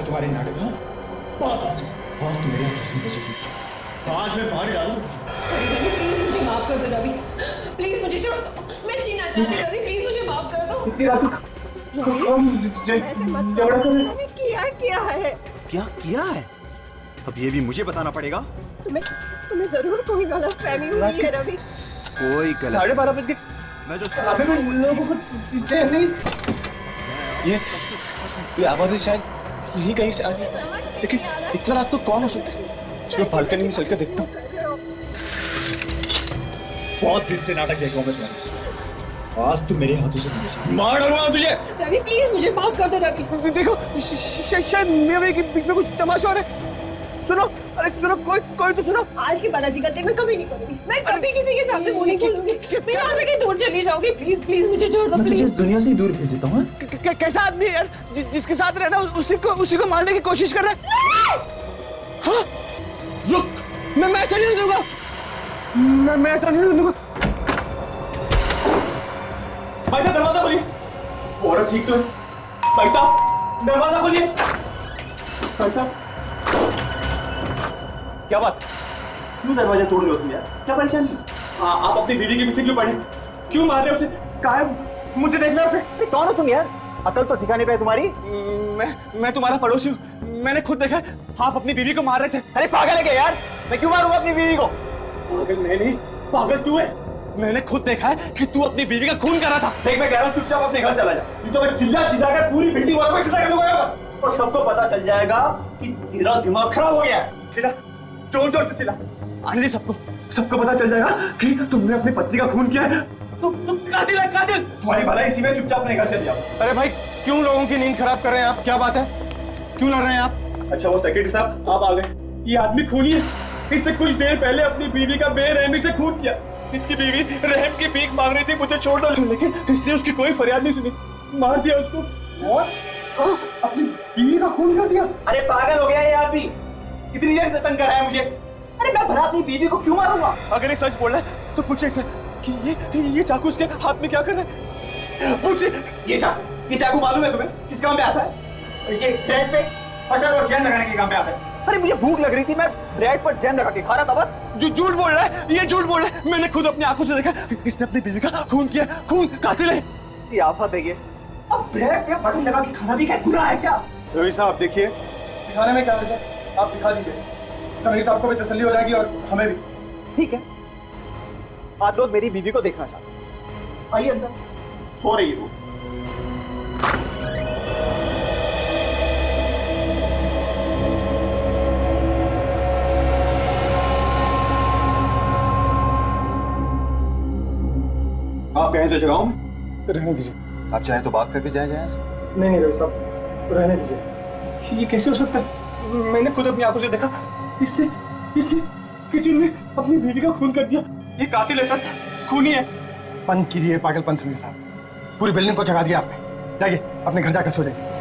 तुम्हारे नाटक। हाँ बात आज तो मेरे हाथ से बचेगी। आज मैं मार डालूंगा। प्लीज मुझे माफ कर दो रवि, प्लीज मुझे छोड़ दो, मैं जीना चाहती रवि, प्लीज मुझे माफ कर दो। इतनी रात को ऐसे मत करो, मैंने किया है। क्या किया है? अब ये भी मुझे बताना पड़ेगा। तुम्हें जरूर कोई गलतफहमी हुई है रवि। कोई गलत 12:30 बज गए। मैं जो अभी भी लोगों को चैन नहीं। ये आवाजें शायद यही कहीं से आ रही है, लेकिन इतना रात को कौन हो सकता है? चलो बालकनी में चलकर देखता हूँ। बहुत दिन से नाटक देख रहा हूँ मैं तुम्हारे। आज तुम मेरे हाथों से मार डालूंगा तुझे। रवि प्लीज मुझे माफ कर दो रवि। देखो शायद मेरे के बीच में कुछ तमाशा हो रहा है। सुनो, अरे सुनो, कोई तो सुनो। आज के बाद ऐसी गलती मैं कभी नहीं करूंगी, मैं कभी किसी के सामने मुंह नहीं खोलूंगी। मैं यहाँ से कहीं दूर चली जाऊंगी, प्लीज प्लीज मुझे छोड़ दो। मैं तुझे इस दुनिया से ही दूर भेज देता हूँ। कैसा आदमी है यार जिसके साथ रहना उसी को मारने की कोशिश कर रहा है? हाँ? रुक, मैं ऐसा नहीं दूंगा, मैं ऐसा नहीं दूंगा। भाई साहब दरवाजा खोलिए। औरत ठीक तो है। भाई साहब दरवाजा खोलिए। भाई साहब क्या बात? क्यों दरवाजा तोड़ रहे हो तुम यार? क्या परेशानी? आप अपनी बीवी के पीछे क्यों पड़े? क्यों मार रहे हो उसे? कहाँ है? मुझे देखना है उसे। कौन हो तुम यार? अकल तो ठिकाने पे है तुम्हारी? मैं तुम्हारा पड़ोसी हूँ। मैंने खुद देखा आप अपनी बीवी को मार रहे थे। अरे पागल है क्या यार? मैं क्यों मारूंगा अपनी बीवी को? पागल मैं नहीं, पागल तू है। मैंने खुद देखा है कि तू अपनी बीवी का खून कर रहा था। देख मैं कह रहा हूँ चुपचाप अपने घर चला जा। नहीं तो मैं चिल्ला कर पूरी बिल्डिंग वालों को इकट्ठा कर दूंगा और सबको पता चल जाएगा कि तेरा दिमाग खराब हो गया है। चिल्ला, जोर जोर से चिल्ला, आने दे सबको पता चल जाएगा कि तुमने अपनी पत्नी का खून किया है। तुम कातिल है, कातिल। तुम्हारी भलाई इसी में चुपचाप अपने घर चले जाओ। अरे भाई क्यों लोगों की नींद खराब कर रहे हैं आप? क्या बात है? क्यों लड़ रहे हैं आप? अच्छा वो सेक्रेटरी साहब आप आ गए। ये आदमी खूनी है। इसने कुछ देर पहले अपनी बीवी का बेरहमी से खून किया। इसकी बीवी रहम की भीख मांग रही थी मुझे छोड़ दो, लेकिन इसने उसकी कोई फरियाद नहीं सुनी, मार दिया उसको। और अपनी बीवी का खून कर दिया। अरे पागल हो गया ये आदमी, कितनी देर से तंग कर रहा है मुझे। अरे मैं भला अपनी बीवी को क्यों मारूंगा? अगर ये सच बोल रहा है तो पूछे इसे कि ये चाकू उसके हाथ में क्या कर रहा है? पूछे। ये चाकू मालूम है तुम्हें किस काम में आता है? ये ब्रेड पे बटर और जैम लगाने के काम में आता है। अरे मुझे भूख लग रही थी, मैं ब्रेड पर जैम लगा के खा रहा था बस। जो झूठ बोल रहा है, ये झूठ बोल रहा है। मैंने खुद अपनी आंखों से देखा, इसने अपनी बीवी का खून किया। खून कातिल है। सी आफत है ये। अब ब्रेड पे बटर लगा के खाना भी क्या गुनाह है क्या? रवि साहब देखिए, दिखाने में क्या है, आप दिखा दीजिए। समीर साहब को भी तसल्ली हो जाएगी और हमें भी। ठीक है, आप लोग मेरी बीवी को देखना चाहते हैं, आइए अंदर। सो रही है वो। आप कहें तो जगाऊं? रहने दीजिए। आप चाहे तो बात करके जाए जाए। नहीं रवि साहब रहने दीजिए। ये कैसे हो सकता है? मैंने खुद अपनी आंखों से देखा, इसने किचन में अपनी बीवी का खून कर दिया। ये कातिल है सर, खूनी है। बंद कीजिए पागलपन समीर साहब, पूरी बिल्डिंग को जगा दिया आपने। जाइए अपने घर जाकर सो जाइए।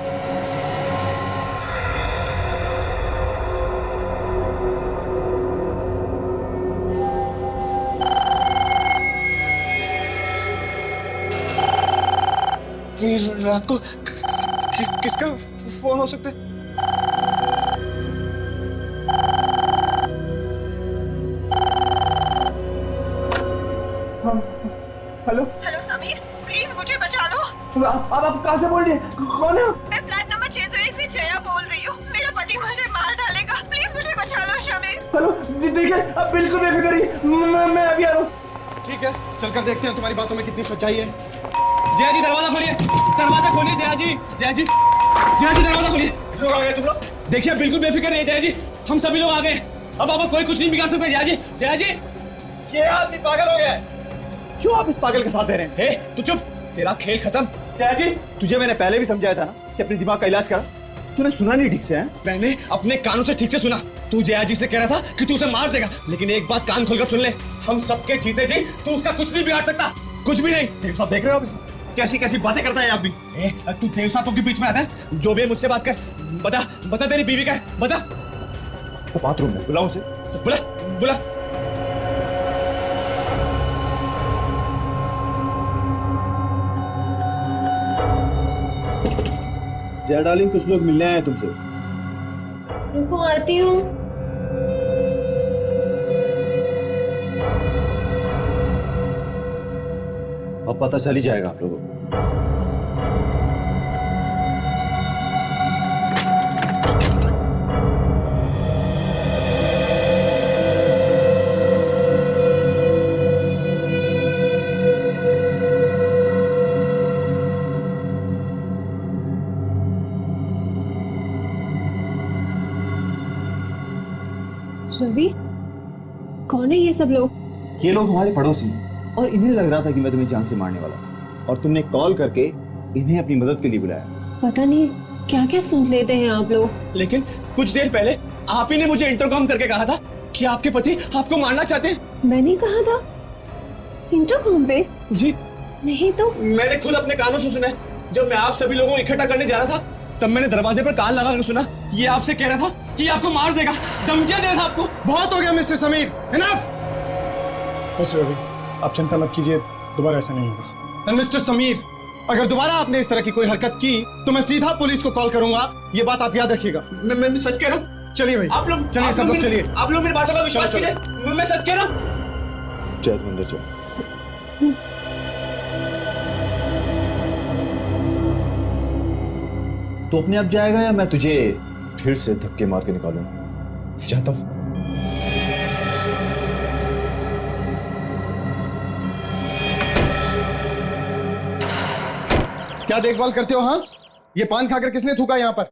रात को किसका फोन हो सकता है? हेलो समीर, प्लीज मुझे बचा लो। आप कहाँ से बोल रही हैं? कौन है आप? मैं फ्लैट नंबर 601 से जया बोल रही हूँ। मेरा पति मुझे मार डालेगा, प्लीज मुझे बचा लो समीर। हेलो देखिए, आप बिल्कुल बेफिक्र रहिए, मैं अभी आ रहा हूँ। ठीक है, चलकर देखते हैं तुम्हारी बातों में कितनी सच्चाई है। जया जी दरवाजा खोलिए, जया जी दरवाजा खोलिए। लोग आ गए तुम लोग? देखिए बिल्कुल बेफिक्र रहिए जया जी, हम सभी लोग आ गए। अब कोई कुछ नहीं बिगाड़ सकता। जया जी ये आदमी पागल हो गया है। क्यों आप इस पागल के साथ दे रहे हैं? तू चुप, तेरा खेल खत्म। जया जी तुझे मैंने पहले भी समझाया था ना कि अपने दिमाग का इलाज करा, तूने सुना नहीं ठीक से। मैंने अपने कानों से ठीक से सुना। तू जया जी से कह रहा था कि तू उसे मार देगा, लेकिन एक बात कान खोलकर सुन ले, हम सबके जीते जी तू उसका कुछ नहीं बिगाड़ सकता, कुछ भी नहीं। देव साहब देख रहे हो आप कैसी बातें करता है आप भी? तू देव साहब के बीच में आता है? जो भी मुझसे बात कर, बता तेरी बीवी का है, बता। तो बाथरूम में बुलाओ उसे, बुला। जया डार्लिंग, कुछ लोग मिलने आए हैं तुमसे। रुको आती हूँ। अब पता चल ही जाएगा आप लोगों को। रवि, कौन है ये सब लोग? ये लोग हमारे पड़ोसी हैं और इन्हें लग रहा था कि मैं तुम्हें जान से मारने वाला हूं और तुमने कॉल करके इन्हें अपनी मदद के लिए बुलाया। पता नहीं क्या क्या सुन लेते हैं आप लोग। लेकिन कुछ देर पहले आप ही ने मुझे इंटरकॉम करके कहा था कि आपके पति आपको मारना चाहते हैं। मैंने कहा था इंटरकॉम पे? जी नहीं तो। मैंने खुद अपने कानों से सुना है। जब मैं आप सभी लोगों को इकट्ठा करने जा रहा था तब मैंने दरवाजे पर कान लगा कर सुना ये आपसे कह रहा था कि आपको मार देगा, धमकियां दे रहा था आपको। बहुत हो गया mister Sameer, enough. Mister Ravi, आप चिंता मत कीजिए, दोबारा ऐसा नहीं होगा। मिस्टर समीर, अगर दोबारा आपने इस तरह की कोई हरकत की तो मैं सीधा पुलिस को कॉल करूंगा, ये बात आप याद रखिएगा। मैं सच कह रहा हूँ। चलिए भाई, आप लोग चलिए, सब लोग चलिए। आप लोग मेरी बातों का विश्वास कीजिए, मैं सच कह रहा हूँ। जय मंदिर चल। तो अपने आप जाएगा या मैं तुझे फिर से धक्के मार के निकालूं? जाता हूं। क्या देखभाल करते हो? हाँ, ये पान खाकर किसने थूका यहाँ पर?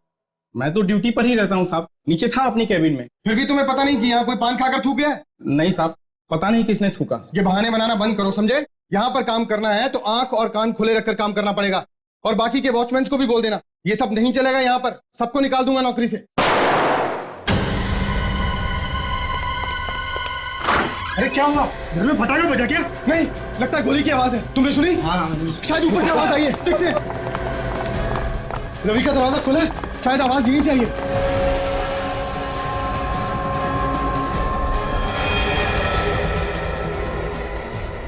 मैं तो ड्यूटी पर ही रहता हूँ साहब, नीचे था अपनी कैबिन में। फिर भी तुम्हें पता नहीं कि यहाँ कोई पान खाकर थूक गया है? नहीं साहब, पता नहीं किसने थूका। ये बहाने बनाना बंद करो, समझे? यहाँ पर काम करना है तो आंख और कान खुले रखकर काम करना पड़ेगा। और बाकी के वॉचमैन को भी बोल देना, ये सब नहीं चलेगा यहाँ पर, सबको निकाल दूंगा नौकरी से। अरे क्या हुआ? घर में फटाका बजा क्या? नहीं, लगता है गोली की आवाज है। तुमने सुनी? हाँ, शायद ऊपर से आवाज आई है, देखते हैं। रवि का दरवाजा खुला है, शायद आवाज यहीं से आई है।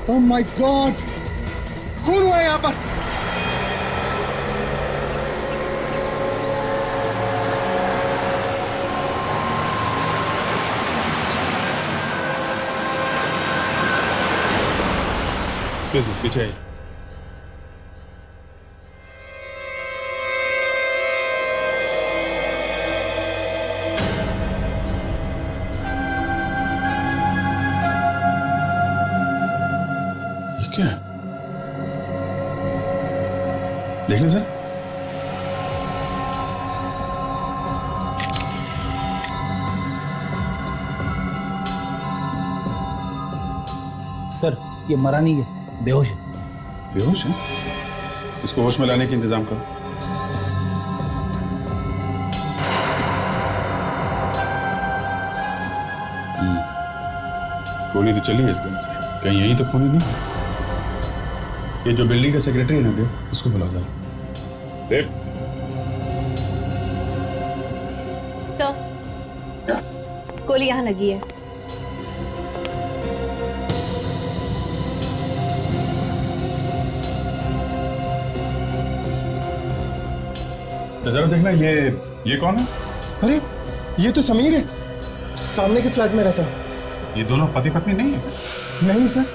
ओह माय गॉड, खून हुआ है यहाँ पर। पीछे आइए। ये क्या है? देख लें सर। सर, ये मरा नहीं है, बेहोश है। बेहोश है? इसको होश में लाने का इंतजाम करो। गोली तो चली है इस गन से, कहीं यही तो खूनी नहीं। ये जो बिल्डिंग का सेक्रेटरी है ना देव, उसको बुलाओ जरा। देव। सर, गोली यहाँ लगी है। तो जरा देखना ये कौन है? अरे ये तो समीर है, सामने के फ्लैट में रहता है। ये दोनों पति पत्नी नहीं है? नहीं सर,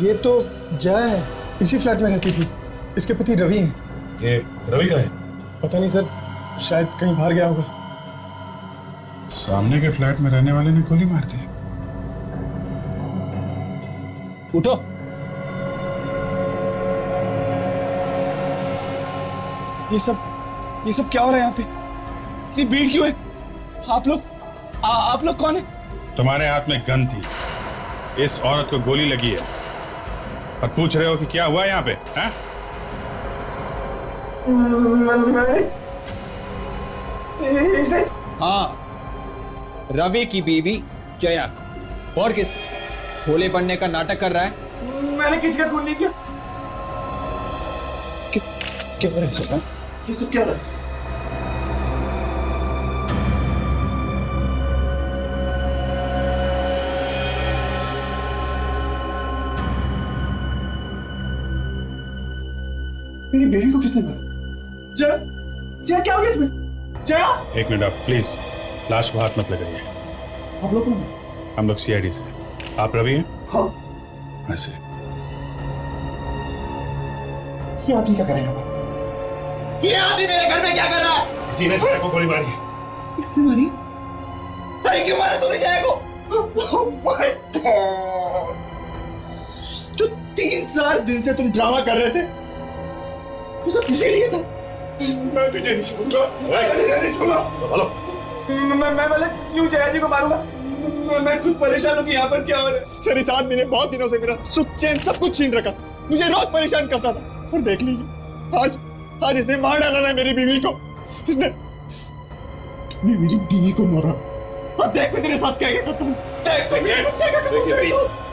ये तो जया है, इसी फ्लैट में रहती थी। इसके पति रवि हैं। ये रवि का है? पता नहीं सर, शायद कहीं बाहर गया होगा। सामने के फ्लैट में रहने वाले ने गोली मार दी। उठो। ये सब क्या हो रहा है यहाँ पे? इतनी भीड़ क्यों है? आप लोग कौन है? तुम्हारे हाथ में गन थी, इस औरत को गोली लगी है और पूछ रहे हो कि क्या हुआ यहाँ पे? हैं? हाँ, रवि की बीवी जया। और किस भोले बनने का नाटक कर रहा है? मैंने किसी का खून नहीं किया। क्या हो रहा है सर? ये सब क्या हो रहा है? मेरी बेबी को किसने मारा? जया, क्या हो गया तुम्हें? जया! एक मिनट आप प्लीज, लाश को हाथ मत लगाइए। आप लोग कौन? हम लोग सीआईडी से। आप रवि हैं? हाँ। ऐसे ये आदमी क्या कर रहे हैं? ये आदमी मेरे घर में क्या कर रहा है? किसी ने जया को गोली मारी। किसने मारी? अरे क्यों मारा तूने जया को? Oh my God! जो 3 दिन से तुम ड्रामा कर रहे थे, वो सब किसी लिए था? मैं तुझे नहीं छोड़ूंगा। मैं तुझे नहीं छोड़ूंगा। हेलो। मैं पहले क्यों जया जी को मारूंगा? मैं खुद परेशान हूँ कि यहाँ पर क्या हो रहा है। सर इस आदमी ने बहुत दिनों से मेरा सुख चैन सब कुछ छीन रखा था, मुझे रोज परेशान करता था। और देख लीजिए आज इसने मार डाला ना मेरी बीवी को। इसने मेरी बीवी को मारा। अब देख मैं तेरे साथ क्या करता हूँ।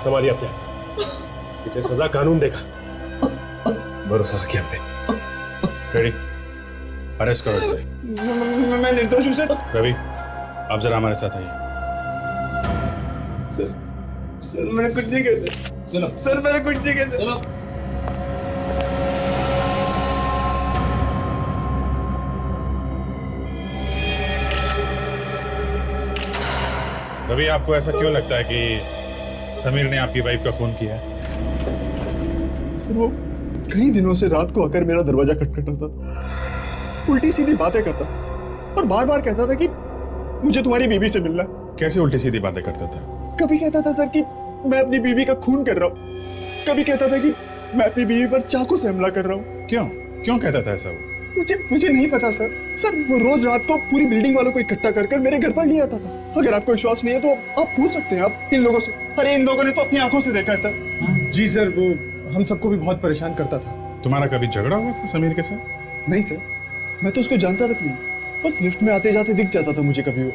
संभालिए अपने, इसे सजा कानून देगा। भरोसा रखिए हम पे। रेडी, अरेस्ट करो इसे। मैं निर्दोष हूँ सर। रवि, आप जरा हमारे साथ आइए। सर मैंने कुछ नहीं किया। चलो सर मैंने कुछ नहीं किया। चलो। रवि, आपको ऐसा क्यों लगता है कि समीर ने आपकी वाइफ का खून किया है? वो कई दिनों से रात को आकर मेरा दरवाजा खटखटाता था, उल्टी सीधी बातें करता और बार बार कहता था कि मुझे तुम्हारी बीवी से मिलना है। कैसे उल्टी सीधी बातें करता था? कभी कहता था सर कि मैं अपनी बीवी का खून कर रहा हूँ, कभी कहता था कि मैं अपनी बीवी पर चाकू से हमला कर रहा हूँ। क्यों क्यों कहता था ऐसा वो? मुझे नहीं पता सर। वो रोज रात को पूरी बिल्डिंग वालों को इकट्ठा कर मेरे घर पर ले आता था। अगर आपको विश्वास नहीं है तो आप पूछ सकते हैं आप इन लोगों से। अरे इन लोगों ने तो अपनी आंखों से देखा है सर। जी सर, वो हम सबको भी बहुत परेशान करता था। तुम्हारा कभी झगड़ा हुआ था समीर के साथ? नहीं सर, मैं तो उसको जानता तक नहीं, बस लिफ्ट में आते जाते दिख जाता था मुझे कभी वो।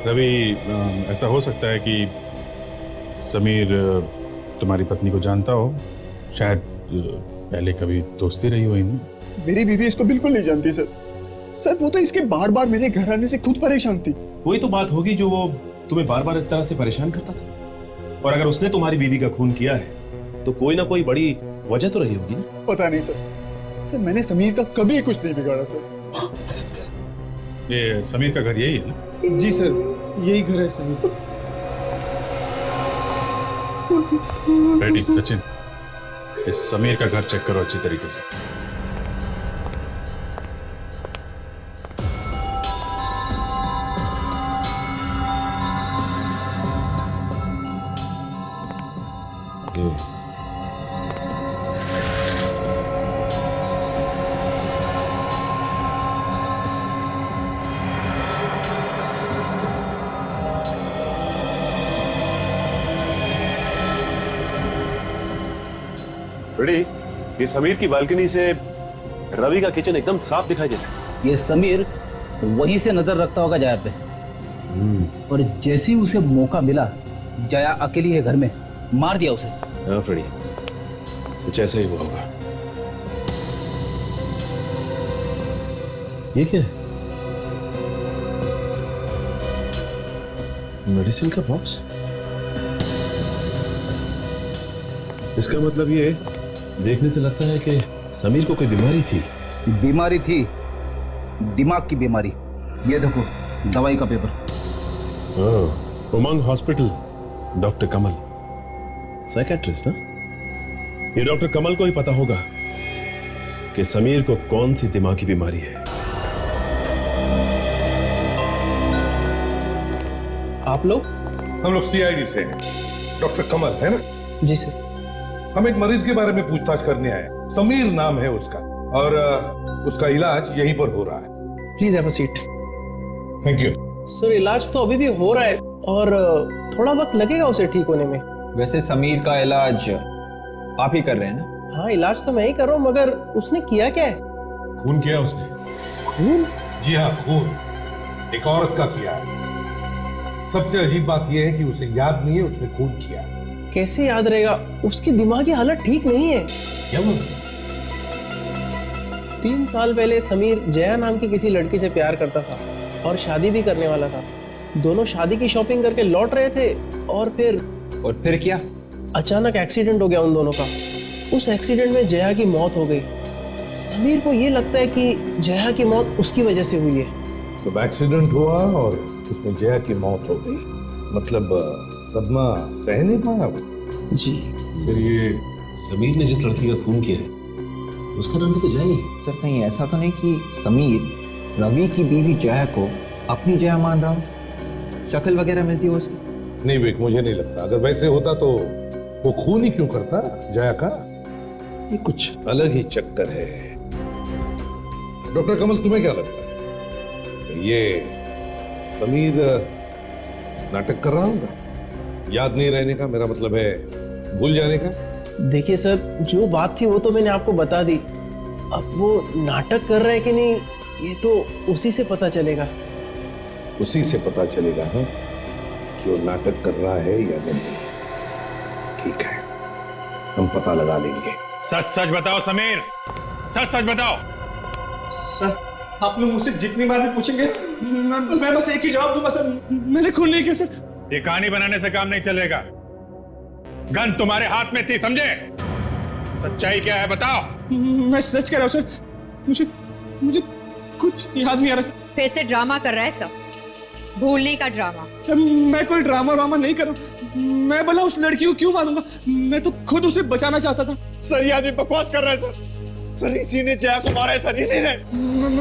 रवि, ऐसा हो सकता है कि समीर तुम्हारी पत्नी को जानता हो, शायद पहले कभी दोस्ती रही हो इनमें। मेरी बीवी इसको बिल्कुल नहीं जानती सर। वो तो इसके बार बार मेरे घर आने से खुद परेशान थी। कोई तो बात होगी जो वो तुम्हें बार बार इस तरह से परेशान करता था। और अगर उसने तुम्हारी बीवी का खून किया है तो कोई ना कोई बड़ी वजह तो रही होगी ना। पता नहीं सर, मैंने समीर का कभी कुछ नहीं बिगाड़ा सर। ये समीर का घर यही है ना? जी सर, यही घर है समीर। रेडी सचिन, इस समीर का घर चेक करो अच्छी तरीके से। रेडी, ये समीर की बालकनी से रवि का किचन एकदम साफ दिखाई देता है। ये समीर वहीं से नजर रखता होगा जया पे, और जैसे ही उसे मौका मिला जया अकेली है घर में, मार दिया उसे। हाँ फ्रेडी, कुछ ऐसा ही हुआ होगा। ये क्या है? मेडिसिन का बॉक्स। इसका मतलब ये देखने से लगता है कि समीर को कोई बीमारी थी। बीमारी थी, दिमाग की बीमारी। ये देखो दवाई का पेपर। उमंग हॉस्पिटल, डॉक्टर कमल, साइकेट्रिस्ट ना? ये डॉक्टर कमल को ही पता होगा कि समीर को कौन सी दिमागी बीमारी है। आप लोग? हम लोग सीआईडी से हैं। डॉक्टर कमल है ना? जी सर। हम एक मरीज के बारे में पूछताछ करने आए। समीर नाम है उसका, और उसका इलाज यहीं पर हो रहा है। Please have a seat. Thank you sir. इलाज तो अभी भी हो रहा है और थोड़ा वक्त लगेगा उसे ठीक होने में। वैसे समीर का इलाज आप ही कर रहे हैं ना? हाँ, इलाज तो मैं ही कर रहा हूँ, मगर उसने किया क्या है? खून किया उसने। खून? जी हाँ, खून एक औरत का किया है। सबसे अजीब बात यह है कि उसे याद नहीं है उसने खून किया। कैसे याद रहेगा? उसकी दिमागी हालत ठीक नहीं है। क्या हुआ? 3 साल पहले समीर जया नाम की किसी लड़की से प्यार करता था और शादी भी करने वाला था। दोनों शादी की शॉपिंग करके लौट रहे थे और फिर क्या? अचानक एक्सीडेंट हो गया उन दोनों का। उस एक्सीडेंट में जया की मौत हो गई। समीर को यह लगता है कि जया की मौत उसकी वजह से हुई है। तो एक्सीडेंट हुआ और उसमें जया की मौत हो गई, मतलब सदमा सह नहीं पाया वो। जी सर, ये समीर ने जिस लड़की का खून किया है उसका नाम भी तो जया ही। सर कहीं ऐसा तो नहीं कि समीर रवि की बीवी जया को अपनी जया मान रहा हो? शक्ल वगैरह मिलती हो उसकी? नहीं विक, मुझे नहीं लगता। अगर वैसे होता तो वो खून ही क्यों करता जया का? ये कुछ अलग ही चक्कर है। डॉक्टर कमल, तुम्हें क्या लगता है? ये समीर नाटक कर रहा होगा? याद नहीं रहने का, मेरा मतलब है भूल जाने का। देखिए सर, जो बात थी वो तो मैंने आपको बता दी। अब वो नाटक कर रहा है कि नहीं ये तो उसी से पता चलेगा। उसी से पता चलेगा हाँ कि वो नाटक कर रहा है या नहीं। ठीक है, हम पता लगा लेंगे। सच सच बताओ समीर, सच सच बताओ। सर आप लोग मुझसे जितनी बार भी पूछेंगे मैं बस एक ही जवाब दूंगा सर, मैंने खून नहीं किया सर। ये कहानी बनाने से काम नहीं चलेगा। गन तुम्हारे हाथ में थी, समझे? सच्चाई क्या है बताओ। मैं सच कह रहा हूँ सर, मुझे कुछ याद नहीं आ रहा सर। फिर से ड्रामा कर रहा है सब, भूलने का ड्रामा। सर मैं कोई ड्रामा नहीं कर रहा, मैं भला उस लड़की को क्यों मारूंगा? मैं तो खुद उसे बचाना चाहता था। सर ये आदमी बकवास कर रहा है सर। सर इसी ने जया को मारा है सर, इसी ने।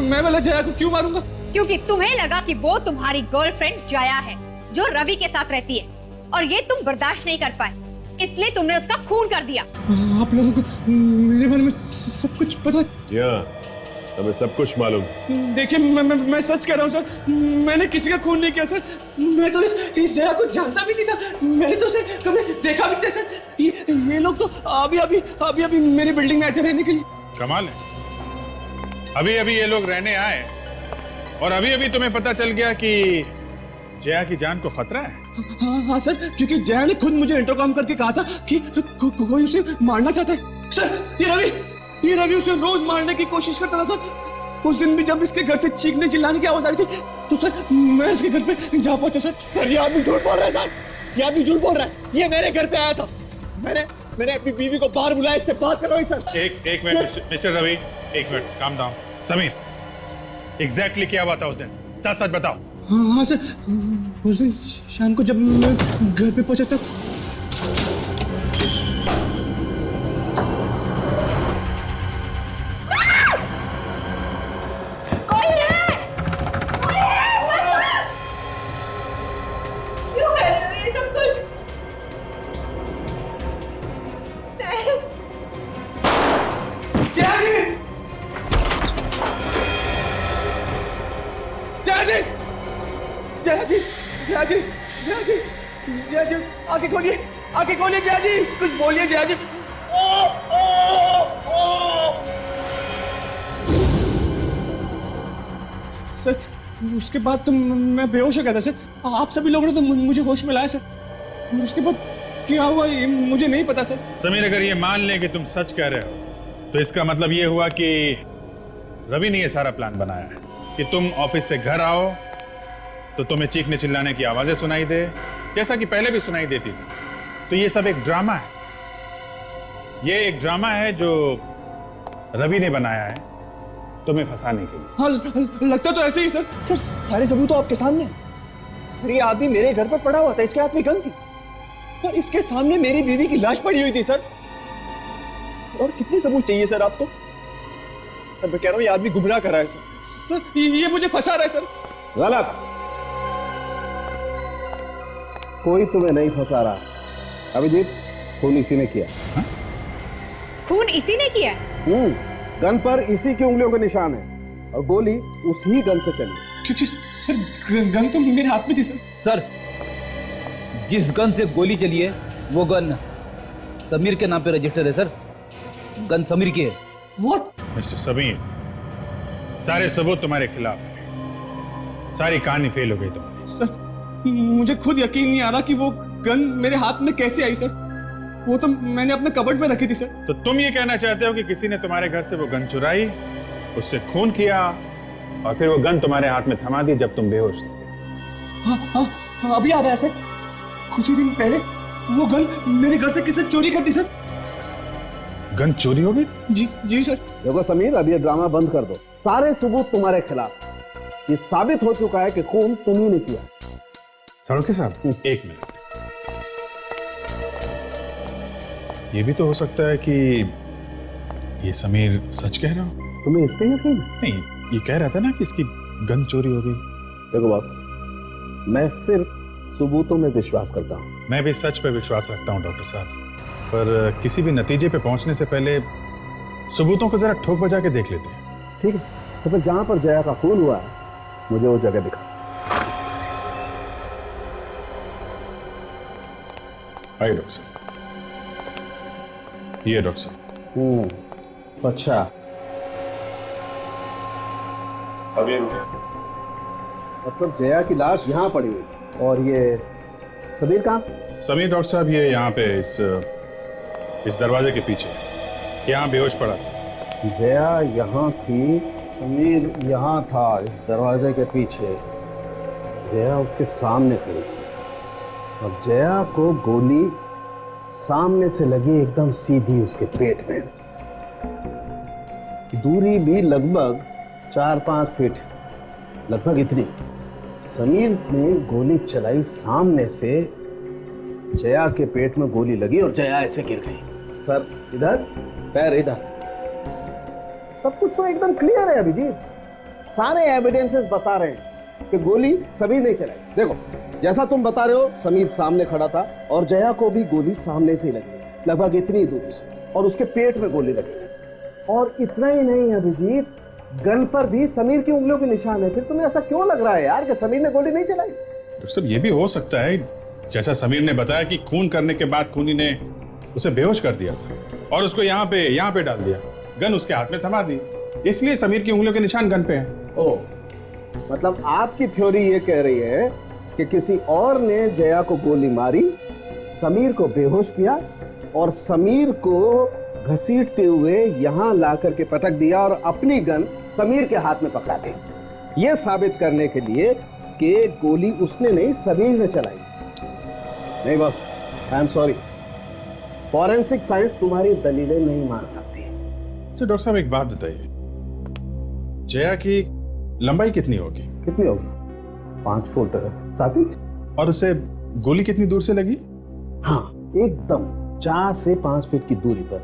मैं भला जया को क्यों मारूंगा? क्योंकि तुम्हें लगा कि वो तुम्हारी गर्लफ्रेंड जया है जो रवि के साथ रहती है, और ये तुम बर्दाश्त नहीं कर पाए, इसलिए तुमने उसका खून कर दिया। आप लोगों को मेरे बारे में सब कुछ पता? हमें सब कुछ मालूम। देखिए मैं सच कह रहा हूँ सर, मैंने किसी का खून नहीं किया सर। मैं तो इस जया को जानता भी नहीं था, मैंने तो उसे कभी देखा भी नहीं था सर। ये लोग तो अभी मेरी बिल्डिंग में आए थे रहने के लिए। कमाल है, अभी अभी ये लोग रहने आए और अभी अभी तुम्हें पता चल गया कि जया की जान को खतरा है। हाँ सर, क्योंकि जया ने खुद मुझे इंटरकॉम करके कहा था कि कोई उसे मारना चाहता है। सर ये रवि उसे रोज मारने की कोशिश करता था सर। उस दिन भी जब इसके घर से चीखने चिल्लाने की आवाज आ रही थी तो सर मैं इसके घर पे जा पहुंचा सर। सर ये आदमी झूठ बोल रहा है सर, ये आदमी झूठ बोल रहा है। ये मेरे घर पे आया था, मैंने अपनी बीवी को बाहर बुलाया, इससे बात कर रहा हूँ सर। एक मिनट मिस्टर रवि, एक minute, calm down. Sameer, exactly क्या हुआ था उस दिन, सच सच बताओ। हाँ सर, उस दिन शाम को जब मैं घर पे पहुंचा था जया जी, आंखें खोलिए जया जी, कुछ बोलिए जया जी। सर उसके बाद तो मैं बेहोश हो गया था सर। आप सभी लोगों ने तो मुझे होश में लाया सर। उसके बाद क्या हुआ ये मुझे नहीं पता सर। समीर, अगर ये मान लें कि तुम सच कह रहे हो तो इसका मतलब ये हुआ कि रवि ने ये सारा प्लान बनाया है कि तुम ऑफिस से घर आओ तो तुम्हें चीखने चिल्लाने की आवाजें सुनाई दे, जैसा कि पहले भी सुनाई देती थी। तो ये सब एक ड्रामा है, ये एक ड्रामा है जो रवि ने बनाया है तुम्हें फंसाने के लिए। हाँ लगता तो ऐसे ही सर। सर सारे सबूत तो आपके सामने हैं। सर ये आदमी मेरे घर पर पड़ा हुआ था, इसके हाथ में गन थी और इसके सामने मेरी बीवी की लाश पड़ी हुई थी सर। और कितने सबूत चाहिए सर आपको? मैं कह रहा हूँ ये आदमी गुमराह कर रहा है सर, ये मुझे फंसा रहा है सर। गलत, कोई तुम्हें नहीं फंसा रहा। अभिजीत, खून इसी ने किया। हा? खून इसी ने किया? गन पर इसी की उंगलियों के निशान है और गोली उसी गन से चली। क्योंकि सर गन तो मेरे हाथ में थी सर। सर जिस गन से गोली चली है वो गन समीर के नाम पे रजिस्टर है सर। गन समीर की है। व्हाट? मिस्टर समीर, सारे सबूत तुम्हारे खिलाफ है, सारी कहानी फेल हो गई तुम्हारी। सर मुझे खुद यकीन नहीं आ रहा कि वो गन मेरे हाथ में कैसे आई सर। वो तो मैंने अपने कबर्ड में रखी थी सर। तो तुम ये कहना चाहते हो कि किसी ने तुम्हारे घर से वो गन चुराई, उससे खून किया और फिर वो गन तुम्हारे हाथ में थमा दी जब तुम बेहोश थे? हाँ, अभी याद आया सर। कुछ ही दिन पहले वो गन मेरे घर से किसने चोरी कर दी सर। गन चोरी हो गई? जी सर। देखो समीर, अब ये ड्रामा बंद कर दो, सारे सबूत तुम्हारे खिलाफ। ये साबित हो चुका है कि खून तुम्ही ने किया। साळुंखे साहब, एक मिनट। ये भी तो हो सकता है कि ये समीर सच कह रहा हो। तुम्हें इस पे यकीन? नहीं, ये कह रहा था ना कि इसकी गन चोरी हो गई। देखो बॉस, मैं सिर्फ सबूतों में विश्वास करता हूँ। मैं भी सच पे विश्वास रखता हूँ डॉक्टर साहब, पर किसी भी नतीजे पे पहुंचने से पहले सबूतों को जरा ठोक बजा के देख लेते हैं। ठीक है, तो फिर जहां पर जया का खून हुआ है, मुझे वो जगह दिखा। आइए डॉक्टर साहब। ये डॉक्टर साहब। अच्छा, मतलब जया की लाश यहाँ पड़ी हुई, और ये समीर कहाँ? समीर डॉक्टर साहब ये यहाँ पे इस दरवाजे के पीछे यहाँ बेहोश पड़ा था। जया यहाँ थी, समीर यहाँ था इस दरवाजे के पीछे। जया उसके सामने खड़ी थी और जया को गोली सामने से लगी एकदम सीधी उसके पेट में। दूरी भी लगभग 4-5 फीट, लगभग इतनी। समीर ने गोली चलाई सामने से, जया के पेट में गोली लगी और जया ऐसे गिर गई। सर इधर, पैर इधर। सब कुछ तो एकदम क्लियर है अभिजीत, सारे एविडेंसेस बता रहे हैं कि गोली समीर ने चलाई। देखो जैसा तुम बता रहे हो, समीर सामने खड़ा था और जया को भी गोली सामने से लगी, लगभग इतनी दूरी से, और उसके पेट में गोली लगी। और इतना ही नहीं अभिजीत, गन पर भी समीर की उंगलियों के निशान है। फिर तुम्हें ऐसा क्यों लग रहा है यार कि समीर ने गोली नहीं चलाई? डॉक्टर साहब ये भी हो सकता है, जैसा समीर ने बताया कि खून करने के बाद खूनी ने उसे बेहोश कर दिया था और उसको यहाँ पे डाल दिया, गन उसके हाथ में थमा दी, इसलिए समीर की उंगलियों के निशान गन पे हैं। ओह, मतलब आपकी थ्योरी ये कह रही है कि किसी और ने जया को गोली मारी, समीर को बेहोश किया और समीर को घसीटते हुए यहाँ ला करके पटक दिया और अपनी गन समीर के हाथ में पकड़ा दी, ये साबित करने के लिए कि गोली उसने नहीं समीर ने चलाई। नहीं boss, I am sorry, forensic science तुम्हारी दलीलें नहीं मान सकती। तो डॉक्टर साहब एक बात बताइए, जया की लंबाई कितनी होगी? कितनी होगी? 5 फुट 7 इंच। और उसे गोली कितनी दूर से लगी? हाँ, एकदम 4 से 5 फीट की दूरी पर,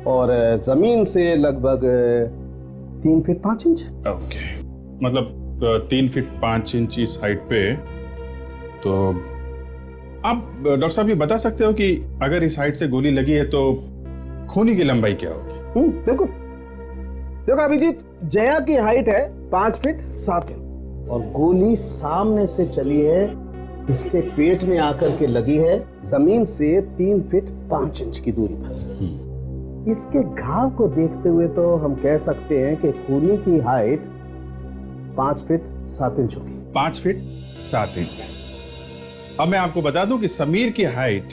और जमीन से लगभग 3 फीट 5 इंच। ओके, मतलब 3 फीट 5 इंच इस हाइट पे। तो आप डॉक्टर साहब ये बता सकते हो कि अगर इस हाइट से गोली लगी है तो खूनी की लंबाई क्या होगी? देखो अभिजीत, जया की हाइट है 5 फीट 7 इंच और गोली सामने से चली है, इसके पेट में आकर के लगी है जमीन से 3 फीट 5 इंच की दूरी पर। इसके घाव को देखते हुए तो हम कह सकते हैं कि खूनी की हाइट 5 फीट 7 इंच होगी। 5 फीट 7 इंच। अब मैं आपको बता दूं कि समीर की हाइट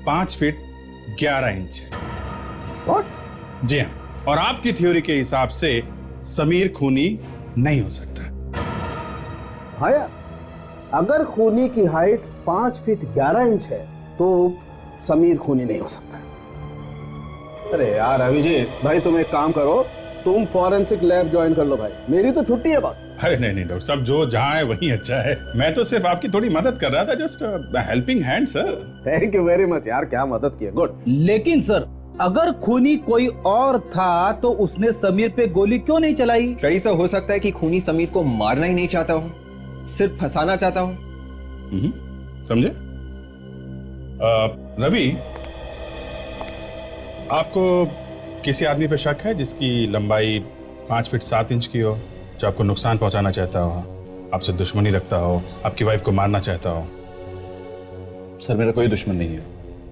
5 फीट 11 इंच है। What? जी हाँ, और आपकी थ्योरी के हिसाब से समीर खूनी नहीं हो सकता। हाँ यार, अगर खूनी की हाइट 5 फीट 11 इंच है तो समीर खूनी नहीं हो सकता। अरे यार अभिजीत भाई, तुम एक काम करो, तुम फॉरेंसिक लैब ज्वाइन कर लो भाई, मेरी तो छुट्टी है बात। अरे नहीं डॉक्टर साहब, जो जहां है वहीं अच्छा है। मैं तो सिर्फ आपकी थोड़ी मदद कर रहा था, just helping hand sir. Thank you very much यार, क्या मदद की, गुड। लेकिन सर, अगर खूनी कोई और था तो उसने समीर पे गोली क्यों नहीं चलाई? फ्रेडी सर, हो सकता है कि खूनी समीर को मारना ही नहीं चाहता हो, सिर्फ फंसाना चाहता हो। समझे? रवि, आपको किसी आदमी पे शक है जिसकी लंबाई 5 फीट 7 इंच की हो, जो आपको नुकसान पहुंचाना चाहता हो, आपसे दुश्मनी रखता हो, आपकी वाइफ को मारना चाहता हो? सर मेरा कोई दुश्मन नहीं है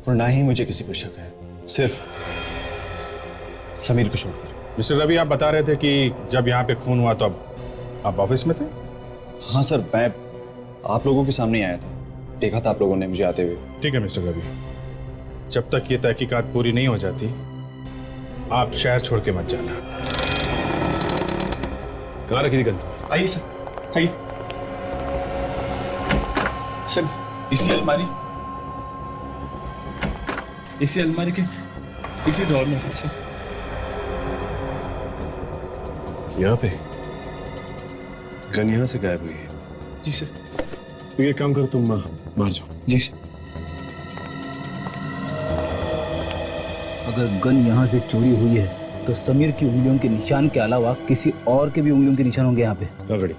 और ना ही मुझे किसी पे शक है, सिर्फ समीर को छोड़कर। मिस्टर रवि, आप बता रहे थे कि जब यहाँ पे खून हुआ तो आप ऑफिस में थे? हाँ सर, मैं आप लोगों के सामने आया था, देखा था आप लोगों ने मुझे आते हुए। ठीक है मिस्टर रवि, जब तक ये तहकीकात पूरी नहीं हो जाती आप शहर छोड़ के मत जाना। कहाँ रखी थी गन? आइए सर, आइए सर। इसी अलमारी के इसी ड्रॉर में सर। यहाँ पे गन यहाँ से गायब हुई है। जी सर। तो ये काम करो, तुम मार जाओ। जी सर। अगर गन यहाँ से चोरी हुई है तो समीर की उंगलियों के निशान के अलावा किसी और के भी उंगलियों के निशान होंगे यहाँ पे। पकड़ी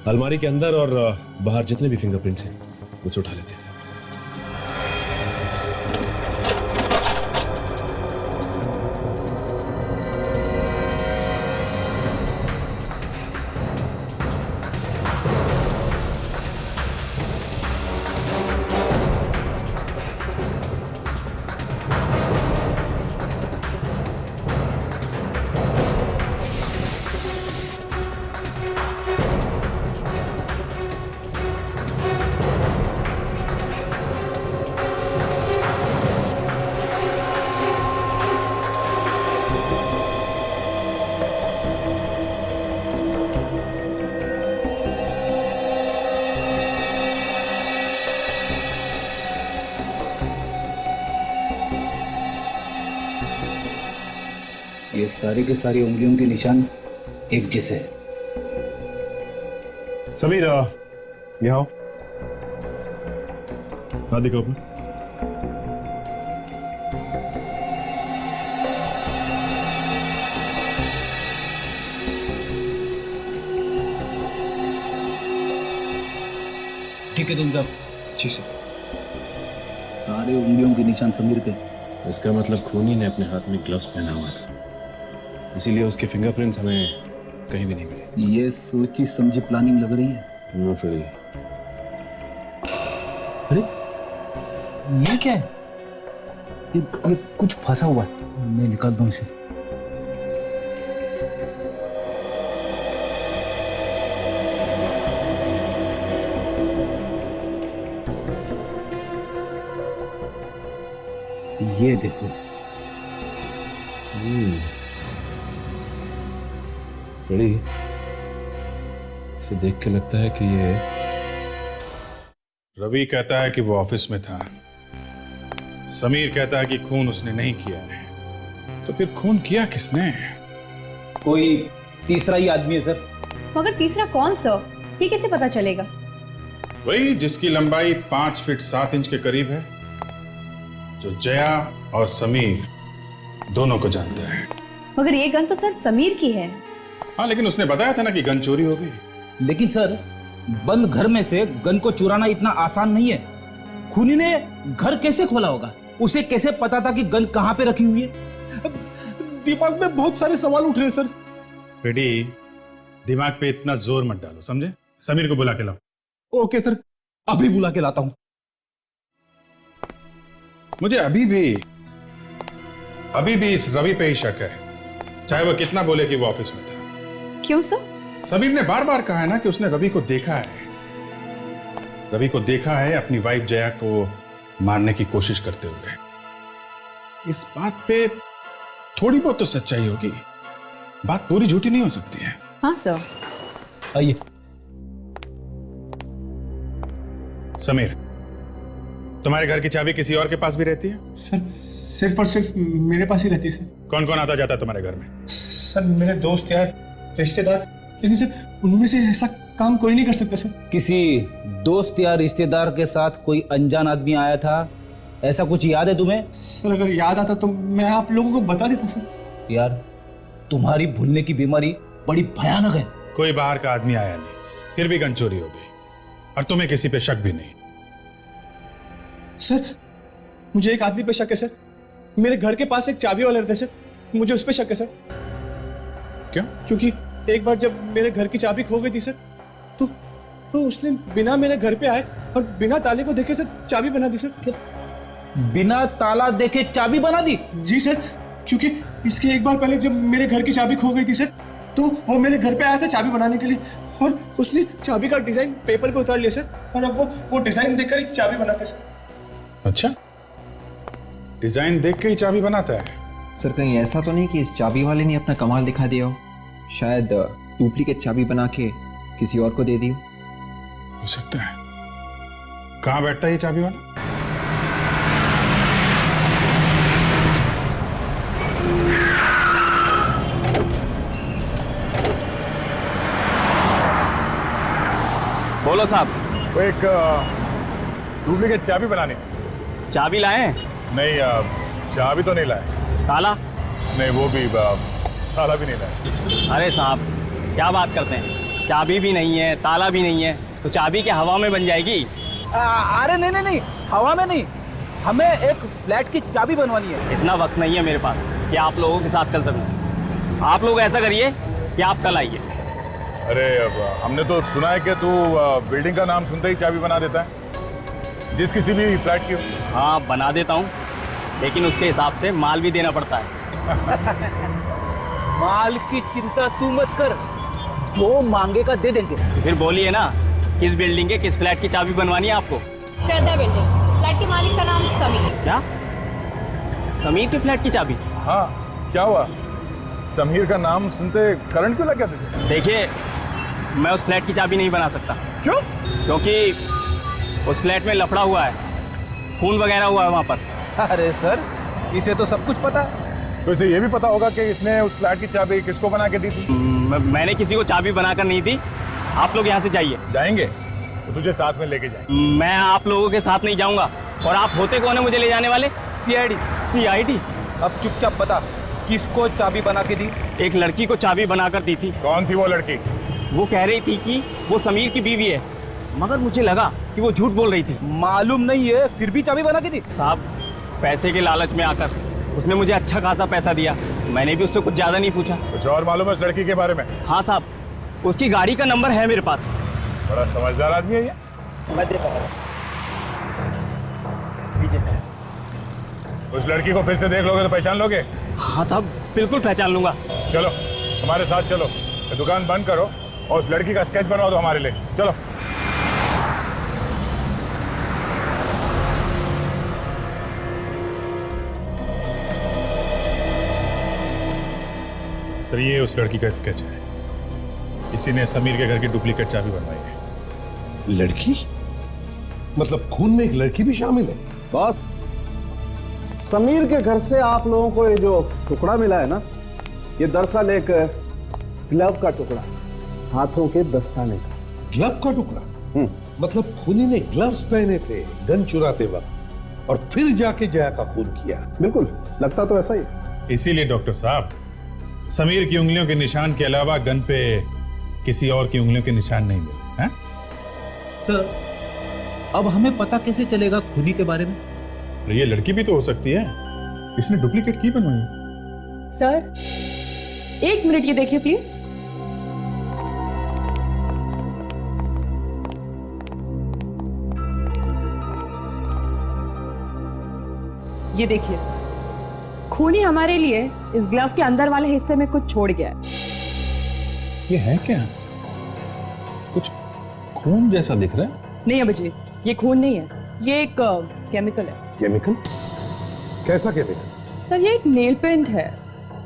अलमारी के अंदर और बाहर जितने भी फिंगरप्रिंट्स हैं उसे उठा लेते हैं। ये सारी के सारी उंगलियों के निशान एक जैसे। समीर यहाँ आओ। हाथ दिखाओ अपना। ठीक है तुम जाओ। जी सर। सारे उंगलियों के निशान समीर के। इसका मतलब खूनी ने अपने हाथ में ग्लव्स पहना हुआ था, इसीलिए उसके फिंगरप्रिंट्स हमें कहीं भी नहीं मिले। ये सोची समझी प्लानिंग लग रही है। No Freddy. अरे ये क्या है? ये कुछ फंसा हुआ है। मैं निकाल दूं इसे। ये देखो। बड़ी इसे देख के लगता है कि ये रवि कहता है कि वो ऑफिस में था, समीर कहता है कि खून उसने नहीं किया है, तो फिर खून किया किसने? कोई तीसरा ही आदमी है सर। मगर तीसरा कौन सर? ये कैसे पता चलेगा? वही जिसकी लंबाई 5 फीट 7 इंच के करीब है, जो जया और समीर दोनों को जानता है। मगर ये गन तो सर समीर की है। हाँ, लेकिन उसने बताया था ना कि गन चोरी हो गई। लेकिन सर बंद घर में से गन को चुराना इतना आसान नहीं है। खूनी ने घर कैसे खोला होगा? उसे कैसे पता था कि गन कहां पे रखी हुई है? दिमाग में बहुत सारे सवाल उठ रहे हैं सर। बेटी, दिमाग पे इतना जोर मत डालो, समझे? समीर को बुला के लाओ। ओके सर, अभी बुला के लाता हूं। मुझे अभी भी इस रवि पे ही शक है, चाहे वो कितना बोले कि वो ऑफिस में था। क्यों सर? समीर ने बार बार कहा है ना कि उसने रवि को देखा है। रवि को देखा है अपनी वाइफ जया को मारने की कोशिश करते हुए। इस बात पे थोड़ी बहुत तो सच्चाई होगी, बात पूरी झूठी नहीं हो सकती है। हाँ सर। आइए। समीर, तुम्हारे घर की चाबी किसी और के पास भी रहती है? सर सिर्फ और सिर्फ मेरे पास ही रहती है सर। कौन कौन आता जाता है तुम्हारे घर में? सर मेरे दोस्त यार, रिश्तेदार, लेकिन सर उनमें से ऐसा काम कोई नहीं कर सकता सर। किसी दोस्त या रिश्तेदार के साथ कोई अनजान आदमी आया था, ऐसा कुछ याद है तुम्हें? सर अगर याद आता तो मैं आप लोगों को बता देता सर। यार तुम्हारी भूलने की बीमारी बड़ी भयानक है। कोई बाहर का आदमी आया नहीं, फिर भी गन चोरी हो गई, और तुम्हें किसी पे शक भी नहीं। सर मुझे एक आदमी पे शक है सर। मेरे घर के पास एक चाबी वाला रहता है सर, मुझे उस पे शक है सर। क्यों? क्योंकि एक बार जब मेरे घर की चाबी खो गई थी सर, तो उसने बिना मेरे घर पे आए और बिना ताले को देखे सर चाबी बना दी सर। क्या? बिना ताला देखे चाबी बना दी? जी सर, क्योंकि इसके एक बार पहले जब मेरे घर की चाबी खो गई थी सर, तो वो मेरे घर पे आया था चाबी बनाने के लिए, और उसने चाबी का डिजाइन पेपर पे उतार लिया सर, और अब वो डिजाइन देखकर ही चाबी बनाता सर। अच्छा, डिजाइन देख के ही चाबी बनाता है? सर कहीं ऐसा तो नहीं कि इस चाबी वाले ने अपना कमाल दिखा दिया हो? शायद डुप्लीकेट चाबी बना के किसी और को दे दी हो सकता है। कहाँ बैठता है ये चाबी वाला? बोलो साहब। वो एक डुप्लीकेट चाबी बनानी। चाबी लाए? नहीं, चाबी तो नहीं लाए। ताला? नहीं, वो भी ताला भी नहीं लाए। अरे साहब क्या बात करते हैं, चाबी भी नहीं है, ताला भी नहीं है, तो चाबी क्या हवा में बन जाएगी? अरे नहीं नहीं नहीं, हवा में नहीं, हमें एक फ्लैट की चाबी बनवानी है। इतना वक्त नहीं है मेरे पास कि आप लोगों के साथ चल सकूं। आप लोग ऐसा करिए कि आप कल आइए। अरे अब हमने तो सुना है कि तू बिल्डिंग का नाम सुनते ही चाबी बना देता है, जिस किसी भी फ्लैट की। हाँ बना देता हूँ, लेकिन उसके हिसाब से माल भी देना पड़ता है। माल की चिंता तू मत कर, जो मांगेगा दे देंगे। फिर बोलिए ना, किस बिल्डिंग के किस फ्लैट की चाबी बनवानी है आपको? श्रद्धा बिल्डिंग, फ्लैट के मालिक का नाम समीर। क्या? समीर के फ्लैट की चाबी? हाँ, क्या हुआ? समीर का नाम सुनते करंट क्यों लग गया तुझे? देखिए, मैं उस फ्लैट की चाबी नहीं बना सकता। क्यों? क्योंकि उस फ्लैट में लफड़ा हुआ है, खून वगैरह हुआ है वहाँ पर। अरे सर, इसे तो सब कुछ पता है। तो इसे ये भी पता होगा कि इसने उस फ्लैट की चाबी किसको बना के दी थी? मैंने किसी को चाबी बनाकर नहीं दी। आप लोग यहाँ से जाइए। जाएंगे तो तुझे साथ में लेके जाएंगे। मैं आप लोगों के साथ नहीं जाऊंगा। और आप होते कौन है मुझे ले जाने वाले? सीआईडी। सीआईडी? अब चुपचाप बता, किसको चाबी बना के दी? एक लड़की को चाबी बनाकर दी थी। कौन थी वो लड़की? वो कह रही थी कि वो समीर की बीवी है, मगर मुझे लगा कि वो झूठ बोल रही थी। मालूम नहीं है, फिर भी चाबी बना के दी? साहब, पैसे के लालच में आकर उसने मुझे अच्छा खासा पैसा दिया। मैंने भी उससे कुछ ज्यादा नहीं पूछा। कुछ और मालूम है उस लड़की के बारे में? हाँ साहब, उसकी गाड़ी का नंबर है मेरे पास। बड़ा समझदार आदमी है ये। मैं देखा पीछे से। उस लड़की को फिर से देख लोगे तो पहचान लोगे? हाँ साहब, बिल्कुल पहचान लूंगा। चलो हमारे साथ चलो, दुकान बंद करो और उस लड़की का स्केच बनवा दो हमारे लिए। चलो। सर, ये उस लड़की का स्केच है। इसी ने समीर के घर की डुप्लीकेट चाबी बनवाई है। लड़की? मतलब खून में एक लड़की भी शामिल है? बॉस, समीर के घर से आप लोगों को ये जो टुकड़ा मिला है ना, ये दरअसल एक ग्लव का टुकड़ा, हाथों के दस्ताने का। ग्लव का टुकड़ा? मतलब खूनी ने ग्लव्स पहने थे गन चुराते वक्त और फिर जाके जया का खून किया? बिल्कुल, लगता तो ऐसा ही। इसीलिए डॉक्टर साहब, समीर की उंगलियों के निशान के अलावा गन पे किसी और की उंगलियों के निशान नहीं मिले हैं? सर, अब हमें पता कैसे चलेगा खूनी के बारे में? ये लड़की भी तो हो सकती है, इसने डुप्लीकेट की बनवाई। सर, एक मिनट ये देखिए प्लीज। ये देखिए, खूनी हमारे लिए इस ग्लव के अंदर वाले हिस्से में कुछ छोड़ गया है। ये है क्या? कुछ खून जैसा दिख रहा है। नहीं अभिजीत, ये खून नहीं है, ये एक केमिकल है। केमिकल? कैसा केमिकल? सर, ये एक नेल पेंट है,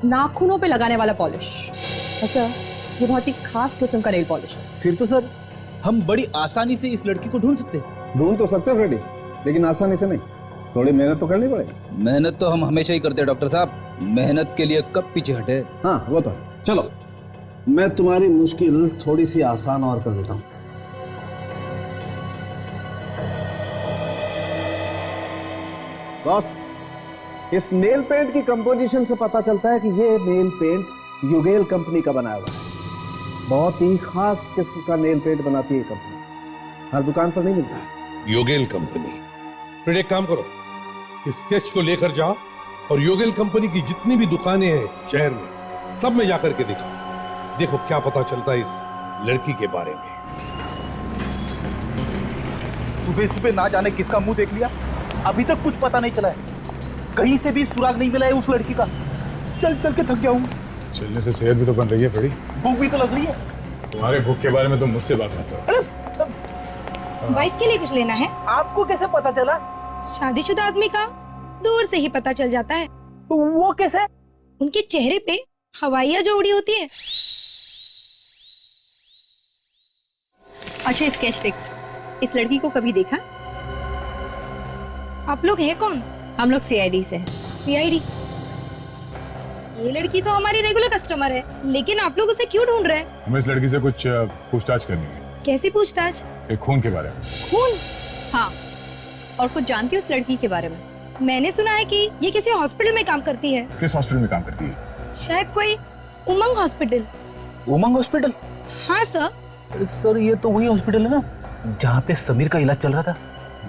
नाखूनों पे लगाने वाला पॉलिश। सर, ये बहुत ही खास किस्म का नेल पॉलिश है। फिर तो सर, हम बड़ी आसानी से इस लड़की को ढूंढ सकते हैं। ढूंढ तो सकते हैं फ्रेडी, लेकिन आसानी से नहीं, थोड़ी मेहनत तो करनी पड़ेगी। मेहनत तो हम हमेशा ही करते हैं डॉक्टर साहब, मेहनत के लिए कब पीछे हटे। हाँ वो तो है। चलो, मैं तुम्हारी मुश्किल थोड़ी सी आसान और कर देता हूँ। बॉस, इस नेल पेंट की कंपोजिशन से पता चलता है कि ये नेल पेंट युगेल कंपनी का बनाया हुआ है। बहुत ही खास किस्म का नेल पेंट बनाती है कंपनी, हर दुकान पर नहीं मिलता है। योगेल कंपनी? फिर एक काम करो, इस स्केच को लेकर जाओ और योगेल कंपनी की जितनी भी दुकानें हैं शहर में, सब में जाकर के दिखाओ। देखो क्या पता चलता है इस लड़की के बारे में। सुबह सुबह ना जाने किसका मुंह देख लिया, अभी तक कुछ पता नहीं चला है, कहीं से भी सुराग नहीं मिला है उस लड़की का। चल चल के थक गया हूँ। चलने से सेहत भी तो बन रही है फ्रेडी। भूख भी तो लग रही है। तुम्हारे भूख के बारे में तुम मुझसे बात मत करो। वाइफ के लिए कुछ लेना है? आपको कैसे पता चला? शादीशुदा आदमी का दूर से ही पता चल जाता है। वो कैसे? उनके चेहरे पे हवाइयां जो उड़ी होती है। अच्छा, स्केच देख, इस लड़की को कभी देखा? आप लोग हैं कौन? हम लोग सीआईडी से हैं। सीआईडी? ये लड़की तो हमारी रेगुलर कस्टमर है, लेकिन आप लोग उसे क्यों ढूंढ रहे हैं? हमें इस लड़की से कुछ पूछताछ करनी है। कैसी पूछताछ? एक खून के बारे में। खून? हाँ, और कुछ जानती हो उस लड़की के बारे में? मैंने सुना है कि ये किसी हॉस्पिटल में काम करती है। किस हॉस्पिटल में काम करती है? शायद कोई उमंग हॉस्पिटल। उमंग हॉस्पिटल? हाँ सर। सर ये तो वही हॉस्पिटल है ना जहाँ पे समीर का इलाज चल रहा था।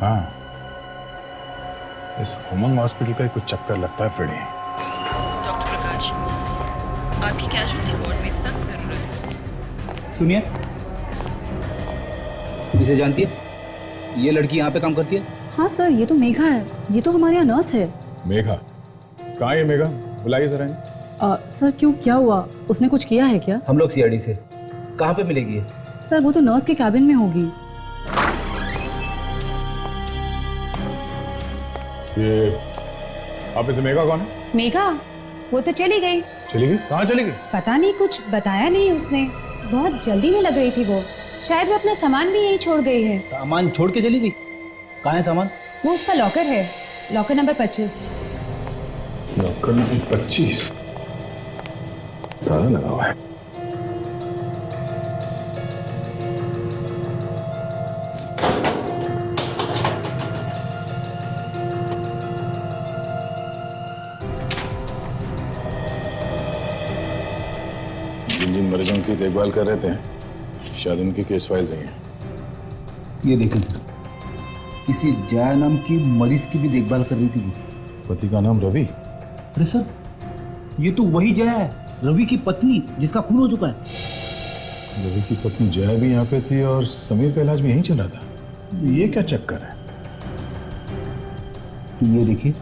हाँ, इस उमंग हॉस्पिटल का कुछ चक्कर लगता है फ्रेडी। डॉक्टर प्रकाश, आपकी कैजुअल्टी वार्ड में सख्त जरूरत है। सुनिए, इसे जानती है? ये लड़की यहाँ पे काम करती है? हाँ सर, ये तो मेघा है, ये तो हमारे यहाँ नर्स है। मेघा? कहाँ है मेघा? बुलाइए जरा इन्हें। सर क्यों, क्या हुआ? उसने कुछ किया है क्या? हम लोग सीआईडी से। कहाँ पे मिलेगी ये? सर वो तो नर्स के कैबिन में होगी। ये आप इसे मेघा कौन है? मेघा? वो तो चली गई। चली गई? कहाँ चली गई? पता नहीं, कुछ बताया नहीं उसने। बहुत जल्दी में लग रही थी वो। शायद वो अपना सामान भी यहीं छोड़ गई है। सामान छोड़ के चली गई? कहाँ है सामान? वो उसका लॉकर है, लॉकर नंबर 25। Locker number 25? ताला लगा हुआ है। जिन मरीजों की देखभाल कर रहे थे शायद उनकी केस फाइल्स हैं। ये देखें सर, किसी जया नाम की मरीज की भी देखभाल कर रही थी वो। पति का नाम रवि? अरे सर, ये तो वही जया है, रवि की पत्नी जिसका खून हो चुका है। रवि की पत्नी जया भी यहाँ पे थी और समीर का इलाज भी यहीं चल रहा था। ये क्या चक्कर है? ये देखिए,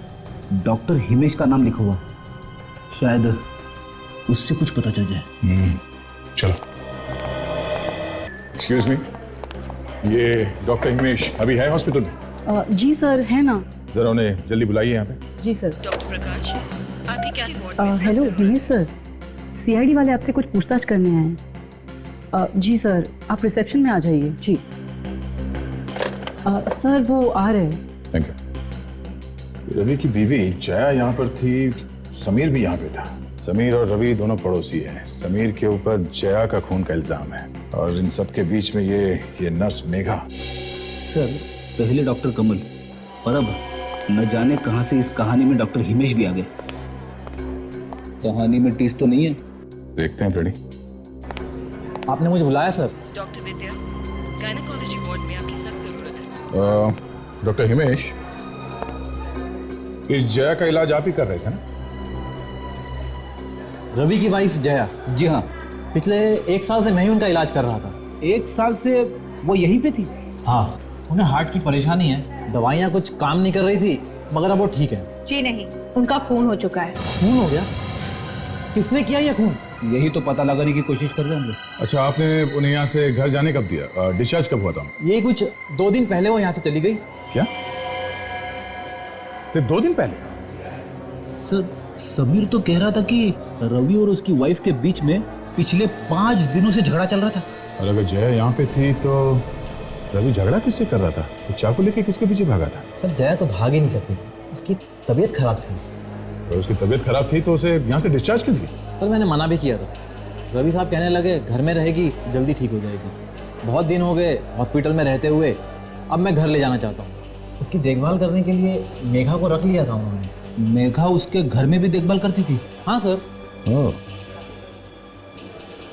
डॉक्टर हिमेश का नाम लिखा हुआ, शायद उससे कुछ पता चल जाए। चलो। एक्सक्यूज मी, ये डॉक्टर हिमेश अभी है हॉस्पिटल में? जी सर, है ना। जरा उन्हें जल्दी बुलाइए यहाँ पे। जी सर। डॉक्टर प्रकाश, आपकी क्या वार्ड में हेलो हिमेश सर, सीआईडी वाले आपसे कुछ पूछताछ करने आए हैं। जी सर, आप रिसेप्शन में आ जाइए। जी सर, वो आ रहे हैं। Thank you. रवि की बीवी जया यहाँ पर थी, समीर भी यहाँ पे था। समीर और रवि दोनों पड़ोसी हैं। समीर के ऊपर जया का खून का इल्जाम है और इन सब के बीच में ये नर्स मेघा। सर, पहले डॉक्टर कमल और अब न जाने कहां से इस कहानी में डॉक्टर हिमेश भी आ गए। कहानी में टीस तो नहीं है? देखते हैं फ्रेडी। आपने मुझे बुलाया सर? डॉक्टर विद्या, गायनेकोलॉजी वार्ड में आपकी सख्त जरूरत है। डॉक्टर हिमेश, इस जया का इलाज आप ही कर रहे थे ना? रवि की वाइफ जया? जी हाँ। पिछले 1 साल से मैं ही उनका इलाज कर रहा था। 1 साल से वो यहीं पे थी? हाँ, उन्हें हार्ट की परेशानी है, दवाइयाँ कुछ काम नहीं कर रही थी, मगर अब वो ठीक है। जी नहीं, उनका खून हो चुका है। खून हो गया? किसने किया ये खून? यही तो पता लगाने की कोशिश कर रहे हैं हम लोग। अच्छा, आपने उन्हें यहाँ से घर जाने कब दिया? डिस्चार्ज कब हुआ था? ये कुछ 2 दिन पहले वो यहाँ से चली गई। क्या? सिर्फ 2 दिन पहले? सर, समीर तो कह रहा था कि रवि और उसकी वाइफ के बीच में पिछले 5 दिनों से झगड़ा चल रहा था। और अगर जया यहाँ पे थी तो रवि झगड़ा किससे कर रहा था? वो चाकू लेके किसके पीछे भागा था? सर, जया तो भाग ही नहीं सकती थी, उसकी तबीयत खराब थी। तो उसकी तबीयत खराब थी तो उसे यहाँ से डिस्चार्ज क्यों दिया? सर, मैंने मना भी किया था। रवि साहब कहने लगे घर में रहेगी, जल्दी ठीक हो जाएगी। बहुत दिन हो गए हॉस्पिटल में रहते हुए, अब मैं घर ले जाना चाहता हूँ। उसकी देखभाल करने के लिए मेघा को रख लिया था उन्होंने। मेघा उसके घर में भी देखभाल करती थी? हाँ सर।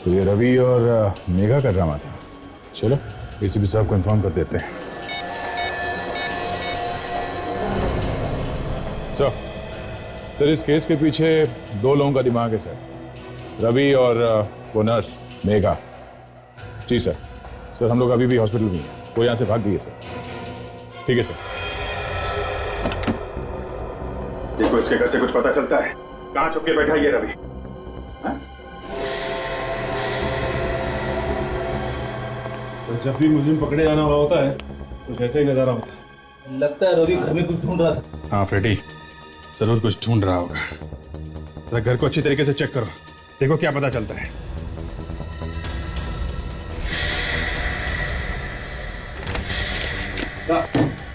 तो ये रवि और मेघा का ड्रामा था। चलो एसीपी साहब को इन्फॉर्म कर देते हैं। सर, इस केस के पीछे 2 लोगों का दिमाग है सर, रवि और वो नर्स मेघा। जी सर। सर, हम लोग अभी भी हॉस्पिटल में हैं, वो यहाँ से भाग गई है सर। ठीक है सर। देखो, इसके घर से कुछ पता चलता है, कहाँ छुप के बैठा ये रवि। बस जब भी मुझे पकड़े जाना हुआ होता है कुछ ऐसा ही नजारा होता है। लगता है रवि घर में कुछ ढूंढ रहा था। हाँ फ्रेडी, जरूर कुछ ढूंढ रहा होगा। जरा घर को अच्छी तरीके से चेक करो, देखो क्या पता चलता है।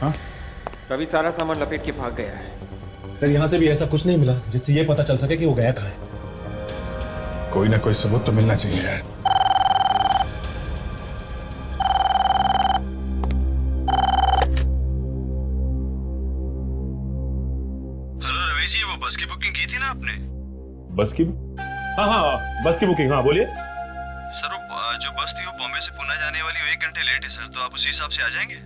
हाँ? रवि सारा सामान लपेट के भाग गया है। सर, यहाँ से भी ऐसा कुछ नहीं मिला जिससे ये पता चल सके कि वो गया कहाँ है। कोई ना कोई सबूत तो मिलना चाहिए यार। बुकिंग की थी ना आपने? बस की? हाँ, बस की बुकिंग। हाँ बोलिए। सर वो जो बस थी वो बॉम्बे से पुणे जाने वाली, वो 1 घंटे लेट है सर, तो आप उसी हिसाब से आ जाएंगे?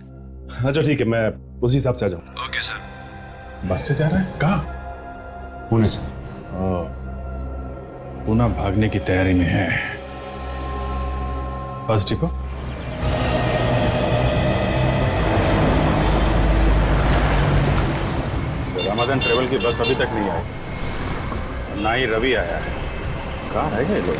अच्छा ठीक है, मैं उसी हिसाब से आ जाऊँ। Okay sir. बस से जा रहा है? कहाँ? पुणे से। पुणे भागने की तैयारी में है। Bus depot? रामाधन ट्रेवल की बस अभी तक नहीं आई, ना ही रवि आया है। कहाँ रह गए लोग?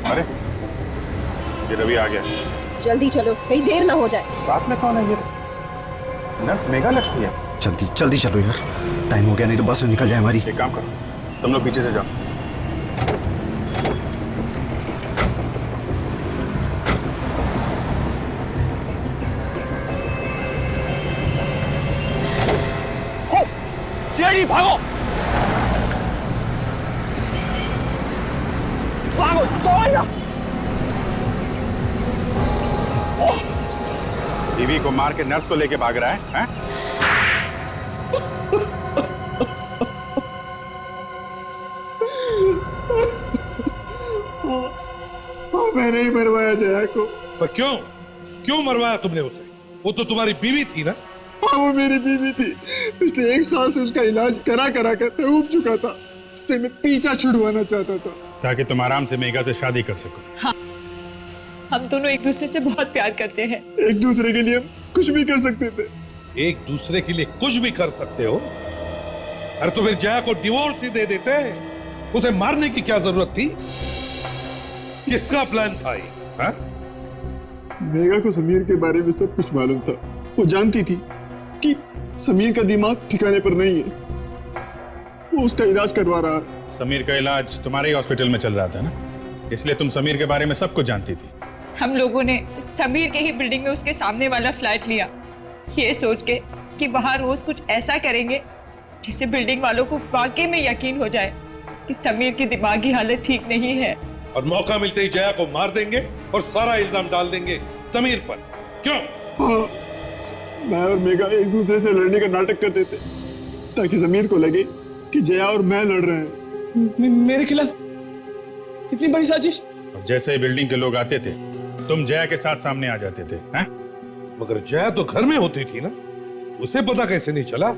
अरे ये रवि आ गया। जल्दी चलो, कहीं देर ना हो जाए। साथ में कौन है ये? नर्स मेघा लगती है। जल्दी जल्दी चलो यार, टाइम हो गया, नहीं तो बस निकल जाए हमारी। एक काम करो, तुम लोग पीछे से जाओ। सीआईडी भागो, भागो, दौड़ो। बीवी को मार के नर्स को लेके भाग रहा है, हैं? मैंने ही मरवाया जया को। पर क्यों? क्यों मरवाया तुमने उसे? वो तो तुम्हारी बीवी थी ना? हाँ वो मेरी बीवी थी। पिछले 1 साल से उसका इलाज करा कर मैं ऊब चुका था। उससे मैं पीछा छुड़वाना चाहता था ताकि तुम आराम से मेघा से शादी कर सको। हाँ, हम दोनों एक दूसरे से बहुत प्यार करते हैं। एक दूसरे के लिए हम कुछ भी कर सकते थे। एक दूसरे के लिए कुछ भी कर सकते हो? अरे तो फिर जया को डिवोर्स ही दे देते। उसे मारने की क्या जरूरत थी? किसका प्लान था ये? हाँ? मेघा को समीर के बारे में सब कुछ मालूम था। वो जानती थी कि समीर का दिमाग ठिकाने पर नहीं है। वो उसका इलाज करवा रहा है। समीर का इलाज तुम्हारे ही हॉस्पिटल में चल रहा था ना, इसलिए तुम समीर के बारे में सब कुछ जानती थी। हम लोगों ने समीर के ही बिल्डिंग में उसके सामने वाला फ्लैट लिया, ये सोच के कि वहां रोज कुछ ऐसा करेंगे जिससे बिल्डिंग वालों को वाकई में यकीन हो जाए कि समीर की दिमागी हालत ठीक नहीं है। और मौका मिलते ही जया को मार देंगे और सारा इल्जाम डाल देंगे समीर पर। क्यों? हाँ, मैं और मेघा एक दूसरे से लड़ने का नाटक करते थे ताकि समीर को लगे कि जया और मैं लड़ रहे हैं। मेरे खिलाफ इतनी बड़ी साजिश। और जैसे ही बिल्डिंग के लोग आते थे तुम जया के साथ सामने आ जाते थे, हैं? मगर जया तो घर में होती थी ना, उसे पता कैसे नहीं चला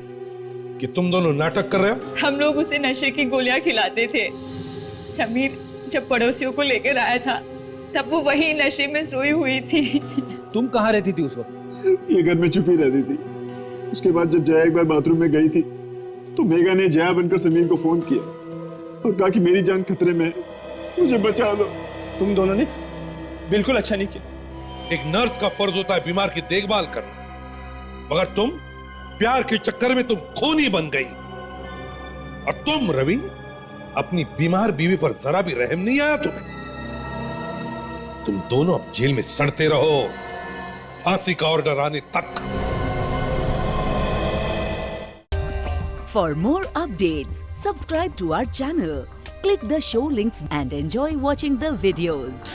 कि तुम दोनों नाटक कर रहे हो? हम लोग उसे नशे की गोलियां खिलाते थे। समीर जब पड़ोसियों को लेकर आया था तब वो वही नशे में सोई हुई थी। तुम कहाँ रहती थी उस वक्त? ये घर में छुपी रहती थी। उसके बाद जब जया एक बार बाथरूम में गई थी तो मेघा ने जया बनकर समीर को फोन किया और कहा कि मेरी जान खतरे में है, मुझे बचा लो। तुम दोनों ने बिल्कुल अच्छा नहीं किया। एक नर्स का फर्ज होता है बीमार की देखभाल करना, मगर तुम प्यार के चक्कर में तुम खूनी बन गई। और तुम रवि, अपनी बीमार बीवी पर जरा भी रहम नहीं आया तुम्हें? तुम दोनों अब जेल में सड़ते रहो, फांसी का ऑर्डर आने तक। For more updates, subscribe to our channel, click the show links and enjoy watching the videos.